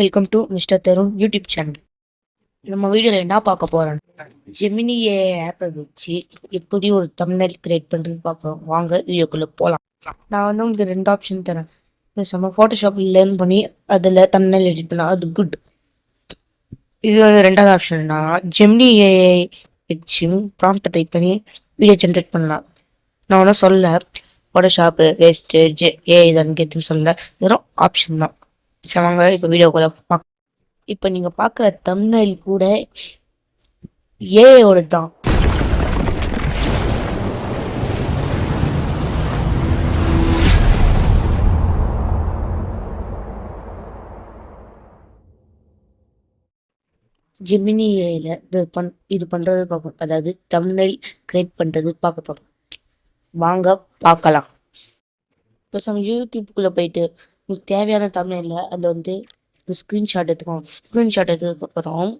Welcome to mister Tarun YouTube channel. நம்ம வீடியோவில் என்ன பார்க்க போகிறோம்னா ஜெமினி ஆப்பை வச்சு எப்படி ஒரு தம்ப்நெயில் கிரியேட் பண்ணுறது பார்க்குறோம். வாங்க வீடியோக்குள்ளே போகலாம். நான் உங்களுக்கு 2 ஆப்ஷன் தரேன். பேசாம ஃபோட்டோஷாப்பில் லேர்ன் பண்ணி அதில் தம்ப்நெயில் எடிட் பண்ணலாம், அது குட். இது 2வது ஆப்ஷன்னா ஜெமினி ஏஐ வச்சு ப்ராம்ப்டை டைப் பண்ணி வீடியோ ஜென்ரேட் பண்ணலாம். நான் ஒன்றும் சொல்ல, ஃபோட்டோஷாப்பு வேஸ்ட்டு ஏஐ தான் கேட்டுன்னு சொல்ல, வெறும் ஆப்ஷன் தான். சரி வாங்க இப்போ வீடியோக்குள்ளே பார்க்கலாம். இப்போ நீங்கள் பார்க்குற தம்ப்நெயில் கூட ஏஐயோட தான். ஜெமினி ஏஐல இது பண்ணுறது பார்ப்போம். அதாவது தம்ப்நெயில் கிரியேட் பண்ணுறது பார்க்க போகிறோம். வாங்க பார்க்கலாம். இப்போ நம்ம யூடியூப்புக்குள்ளே போயிட்டு உங்களுக்கு தேவையான தம்ப்நெயிலில் அதில் ஸ்க்ரீன்ஷாட் எடுத்துக்கோங்க. ஸ்க்ரீன்ஷாட் எடுத்ததுக்கப்புறம்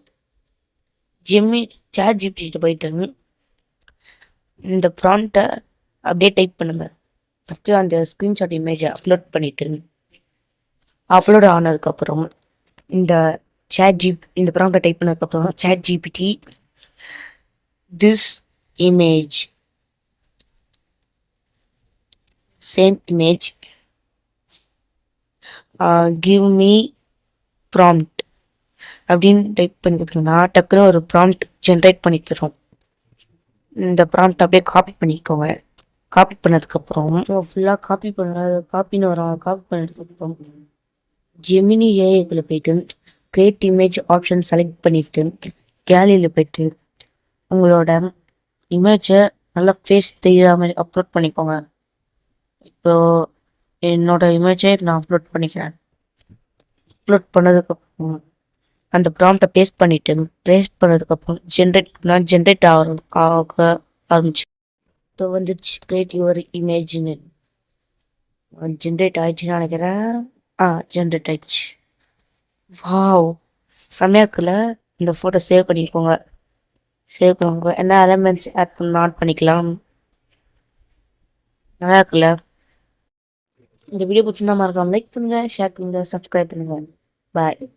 சாட் ஜிபிடி போயிட்டு இந்த ப்ராம்ப்டை அப்படியே டைப் பண்ணுங்க. ஃபஸ்ட்டு அந்த ஸ்க்ரீன்ஷாட் இமேஜை அப்லோட் பண்ணிவிட்டு அப்லோட் ஆனதுக்கப்புறம் இந்த இந்த ப்ராம்ப்டை டைப் பண்ணதுக்கப்புறம் chat GPT this image same image give me prompt அப்படின்னு டைப் பண்ணிக்கிட்டோம்னா டக்குன்னு ஒரு ப்ராம்ப்ட் ஜென்ரேட் பண்ணி தரும். இந்த ப்ராம்ப்ட் அப்படியே காப்பி பண்ணிக்கோங்க. காப்பி பண்ணதுக்கப்புறம் ஃபுல்லாக காப்பின்னு வரும். காப்பி பண்ணதுக்கப்புறம் ஜெமினி ஏஐக்குள்ளே போயிட்டு கிரியேட் இமேஜ் ஆப்ஷன் செலக்ட் பண்ணிவிட்டு கேலரியில் போயிட்டு உங்களோட இமேஜை நல்லா ஃபேஸ் தெரியாத மாதிரி அப்லோட் பண்ணிக்கோங்க. இப்போது என்னோட இமேஜை நான் அப்லோட் பண்ணிக்கிறேன். அப்லோட் பண்ணதுக்கப்புறம் அந்த ப்ராம்ப்டை பேஸ்ட் பண்ணதுக்கப்புறம் ஜென்ரேட் ஆக ஆரம்பிச்சு. இப்போ வந்துடுச்சு கிரியேட் யுவர் இமேஜ்னு ஜென்ரேட் ஆயிடுச்சுன்னு நினைக்கிறேன். ஜென்ரேட் ஆயிடுச்சு. வாவ், செம்மையாக இருக்குல்ல. இந்த ஃபோட்டோ சேவ் பண்ணிக்கோங்க. என்ன எலமெண்ட்ஸ் ஆட் பண்ணிக்கலாம். நல்லா இருக்குல்ல. இந்த வீடியோ பிடிச்சிருந்தா மறக்காம லைக் பண்ணுங்க, ஷேர் பண்ணுங்க, சப்ஸ்கிரைப் பண்ணுங்க. பாய்.